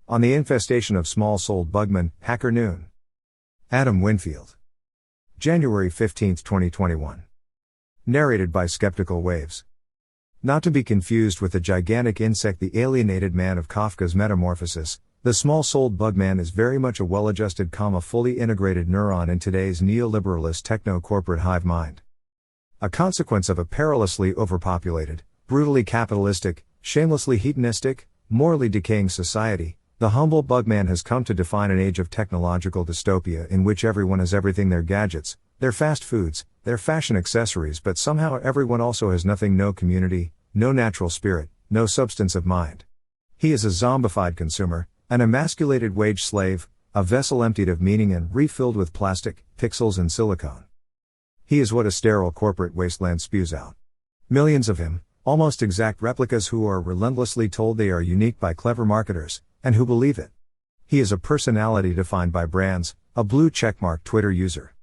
On the Infestation of Small-Souled Bugman, Hacker Noon. Adam Winfield. January 15, 2021. Narrated by Skeptical Waves. Not to be confused with the gigantic insect, the alienated man of Kafka's Metamorphosis, the small-souled bugman is very much a well-adjusted, fully integrated neuron in today's neoliberalist techno-corporate hive mind. A consequence of a perilously overpopulated, brutally capitalistic, shamelessly hedonistic, morally decaying society, the humble bugman has come to define an age of technological dystopia in which everyone has everything: their gadgets, their fast foods, their fashion accessories, but somehow everyone also has nothing: no community, no natural spirit, no substance of mind. He is a zombified consumer, an emasculated wage slave, a vessel emptied of meaning and refilled with plastic, pixels and silicone. He is what a sterile corporate wasteland spews out. Millions of him, almost exact replicas who are relentlessly told they are unique by clever marketers, and who believe it. He is a personality defined by brands, a blue checkmark Twitter user.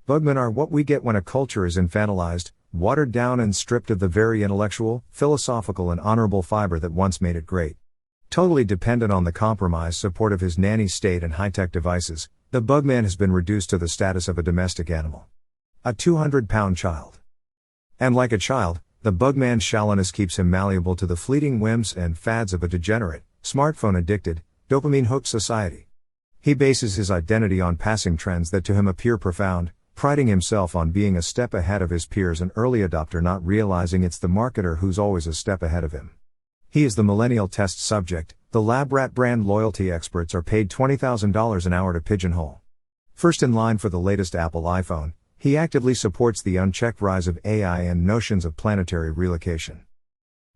Bugmen are what we get when a culture is infantilized, watered down and stripped of the very intellectual, philosophical and honorable fiber that once made it great. Totally dependent on the compromised support of his nanny state and high-tech devices, the bugman has been reduced to the status of a domestic animal. A 200-pound child. And like a child, the bugman's shallowness keeps him malleable to the fleeting whims and fads of a degenerate, smartphone-addicted, dopamine-hooked society. He bases his identity on passing trends that to him appear profound, priding himself on being a step ahead of his peers, an early adopter, not realizing it's the marketer who's always a step ahead of him. He is the millennial test subject. The lab rat brand loyalty experts are paid $20,000 an hour to pigeonhole. First in line for the latest Apple iPhone, he actively supports the unchecked rise of AI and notions of planetary relocation.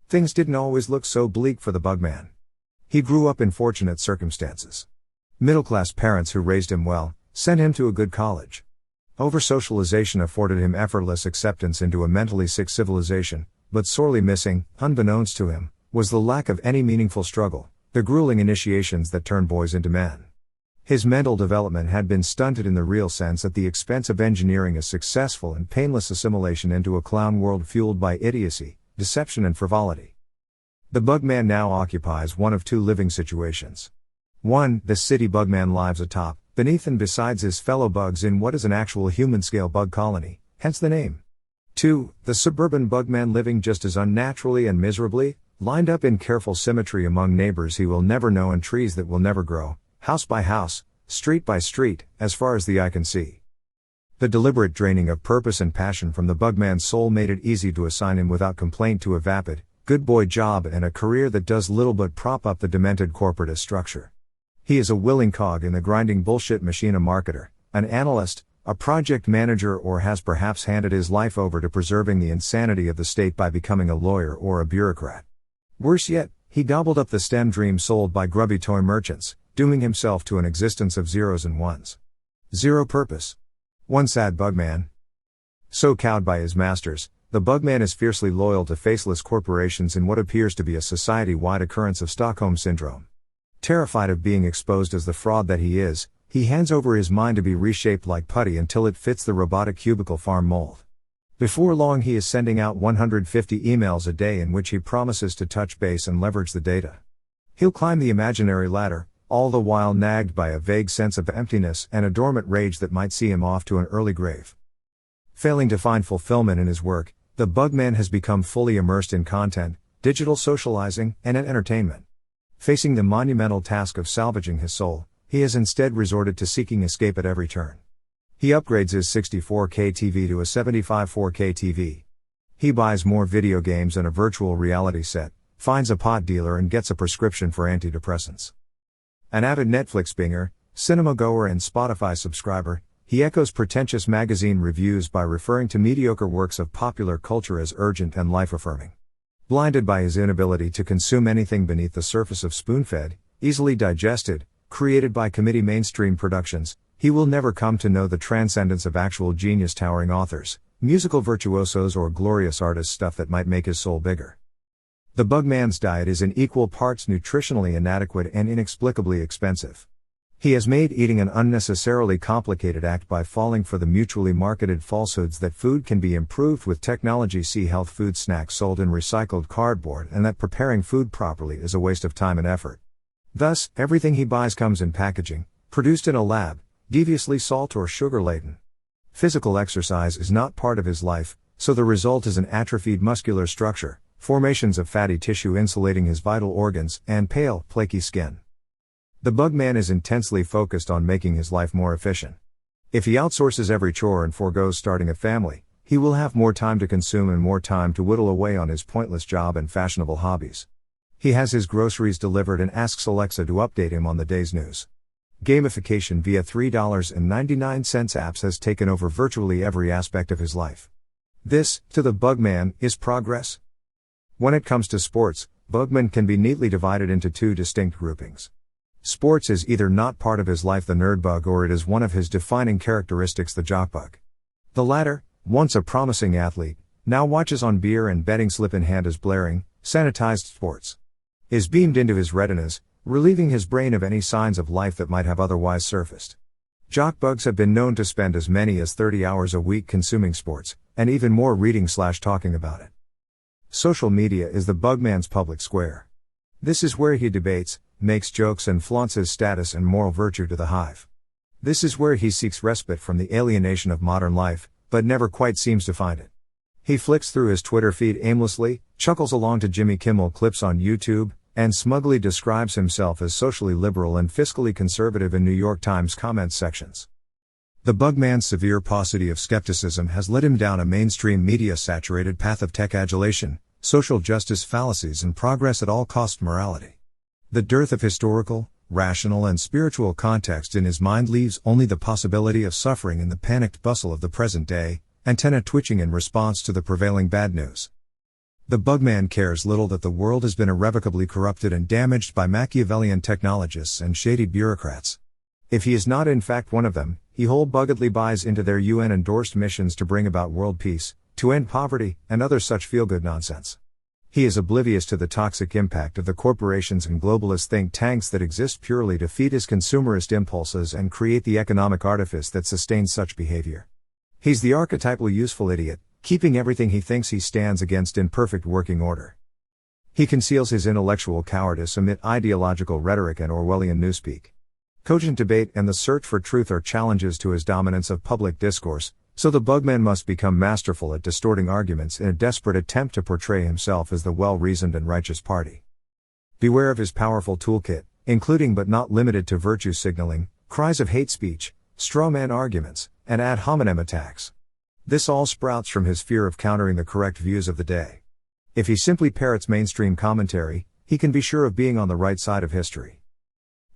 Things didn't always look so bleak for the bugman. He grew up in fortunate circumstances. Middle-class parents who raised him well, sent him to a good college. Over-socialization afforded him effortless acceptance into a mentally sick civilization, but sorely missing, unbeknownst to him, was the lack of any meaningful struggle, the grueling initiations that turn boys into men. His mental development had been stunted in the real sense at the expense of engineering a successful and painless assimilation into a clown world fueled by idiocy, deception and frivolity. The bugman now occupies one of two living situations. 1. The city bugman lives atop, beneath and besides his fellow bugs in what is an actual human-scale bug colony, hence the name. 2. The suburban bugman living just as unnaturally and miserably, lined up in careful symmetry among neighbors he will never know and trees that will never grow, house by house, street by street, as far as the eye can see. The deliberate draining of purpose and passion from the bugman's soul made it easy to assign him without complaint to a vapid, good boy job and a career that does little but prop up the demented corporatist structure. He is a willing cog in the grinding bullshit machine, a marketer, an analyst, a project manager, or has perhaps handed his life over to preserving the insanity of the state by becoming a lawyer or a bureaucrat. Worse yet, he gobbled up the STEM dream sold by grubby toy merchants, dooming himself to an existence of zeros and ones. Zero purpose. One sad bugman. So cowed by his masters, the bugman is fiercely loyal to faceless corporations in what appears to be a society-wide occurrence of Stockholm Syndrome. Terrified of being exposed as the fraud that he is, he hands over his mind to be reshaped like putty until it fits the robotic cubicle farm mold. Before long he is sending out 150 emails a day in which he promises to touch base and leverage the data. He'll climb the imaginary ladder, all the while nagged by a vague sense of emptiness and a dormant rage that might see him off to an early grave. Failing to find fulfillment in his work, the bugman has become fully immersed in content, digital socializing, and in entertainment. Facing the monumental task of salvaging his soul, he has instead resorted to seeking escape at every turn. He upgrades his 64K TV to a 75 4K TV. He buys more video games and a virtual reality set, finds a pot dealer and gets a prescription for antidepressants. An avid Netflix binger, cinema goer and Spotify subscriber, he echoes pretentious magazine reviews by referring to mediocre works of popular culture as urgent and life-affirming. Blinded by his inability to consume anything beneath the surface of spoon-fed, easily digested, created by committee mainstream productions, he will never come to know the transcendence of actual genius, towering authors, musical virtuosos or glorious artists, stuff that might make his soul bigger. The bugman's diet is in equal parts nutritionally inadequate and inexplicably expensive. He has made eating an unnecessarily complicated act by falling for the mutually marketed falsehoods that food can be improved with technology. See health food snacks sold in recycled cardboard, and that preparing food properly is a waste of time and effort. Thus, everything he buys comes in packaging, produced in a lab, deviously salt or sugar-laden. Physical exercise is not part of his life, so the result is an atrophied muscular structure, formations of fatty tissue insulating his vital organs, and pale, flaky skin. The Bugman is intensely focused on making his life more efficient. If he outsources every chore and forgoes starting a family, he will have more time to consume and more time to whittle away on his pointless job and fashionable hobbies. He has his groceries delivered and asks Alexa to update him on the day's news. Gamification via $3.99 apps has taken over virtually every aspect of his life. This, to the Bugman, is progress. When it comes to sports, Bugman can be neatly divided into two distinct groupings. Sports is either not part of his life, the nerd bug, or it is one of his defining characteristics, the jock bug. The latter, once a promising athlete, now watches on beer and betting slip in hand as blaring, sanitized sports is beamed into his retinas, relieving his brain of any signs of life that might have otherwise surfaced. Jock bugs have been known to spend as many as 30 hours a week consuming sports, and even more reading/talking about it. Social media is the Bugman's public square. This is where he debates, makes jokes, and flaunts his status and moral virtue to the hive. This is where he seeks respite from the alienation of modern life, but never quite seems to find it. He flicks through his Twitter feed aimlessly, chuckles along to Jimmy Kimmel clips on YouTube, and smugly describes himself as socially liberal and fiscally conservative in New York Times comments sections. The Bugman's severe paucity of skepticism has led him down a mainstream media-saturated path of tech adulation, social justice fallacies, and progress at all cost morality. The dearth of historical, rational, and spiritual context in his mind leaves only the possibility of suffering in the panicked bustle of the present day, antenna twitching in response to the prevailing bad news. The Bugman cares little that the world has been irrevocably corrupted and damaged by Machiavellian technologists and shady bureaucrats. If he is not in fact one of them, he wholebuggedly buys into their UN-endorsed missions to bring about world peace, to end poverty, and other such feel-good nonsense. He is oblivious to the toxic impact of the corporations and globalist think tanks that exist purely to feed his consumerist impulses and create the economic artifice that sustains such behavior. He's the archetypal useful idiot, keeping everything he thinks he stands against in perfect working order. He conceals his intellectual cowardice amid ideological rhetoric and Orwellian newspeak. Cogent debate and the search for truth are challenges to his dominance of public discourse, so the Bugman must become masterful at distorting arguments in a desperate attempt to portray himself as the well-reasoned and righteous party. Beware of his powerful toolkit, including but not limited to virtue signaling, cries of hate speech, straw-man arguments, and ad hominem attacks. This all sprouts from his fear of countering the correct views of the day. If he simply parrots mainstream commentary, he can be sure of being on the right side of history.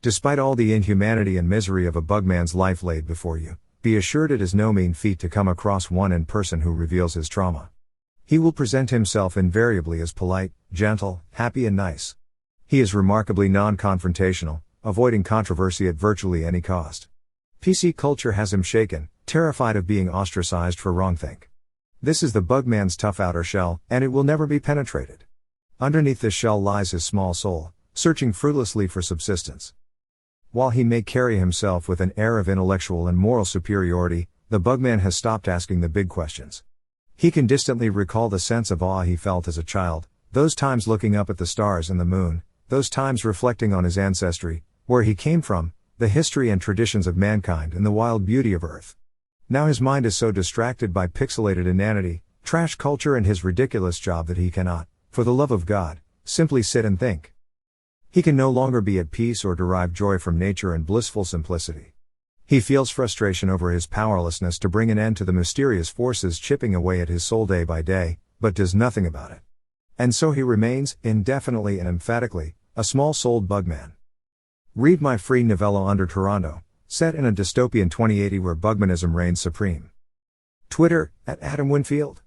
Despite all the inhumanity and misery of a Bugman's life laid before you, be assured it is no mean feat to come across one in person who reveals his trauma. He will present himself invariably as polite, gentle, happy, and nice. He is remarkably non-confrontational, avoiding controversy at virtually any cost. PC culture has him shaken, terrified of being ostracized for wrongthink. This is the Bugman's tough outer shell, and it will never be penetrated. Underneath this shell lies his small soul, searching fruitlessly for subsistence. While he may carry himself with an air of intellectual and moral superiority, the Bugman has stopped asking the big questions. He can distantly recall the sense of awe he felt as a child, those times looking up at the stars and the moon, those times reflecting on his ancestry, where he came from, the history and traditions of mankind and the wild beauty of Earth. Now his mind is so distracted by pixelated inanity, trash culture, and his ridiculous job that he cannot, for the love of God, simply sit and think. He can no longer be at peace or derive joy from nature and blissful simplicity. He feels frustration over his powerlessness to bring an end to the mysterious forces chipping away at his soul day by day, but does nothing about it. And so he remains, indefinitely and emphatically, a small-souled Bugman. Read my free novella Under Toronto, set in a dystopian 2080 where Bugmanism reigns supreme. Twitter, @AdamWinfield.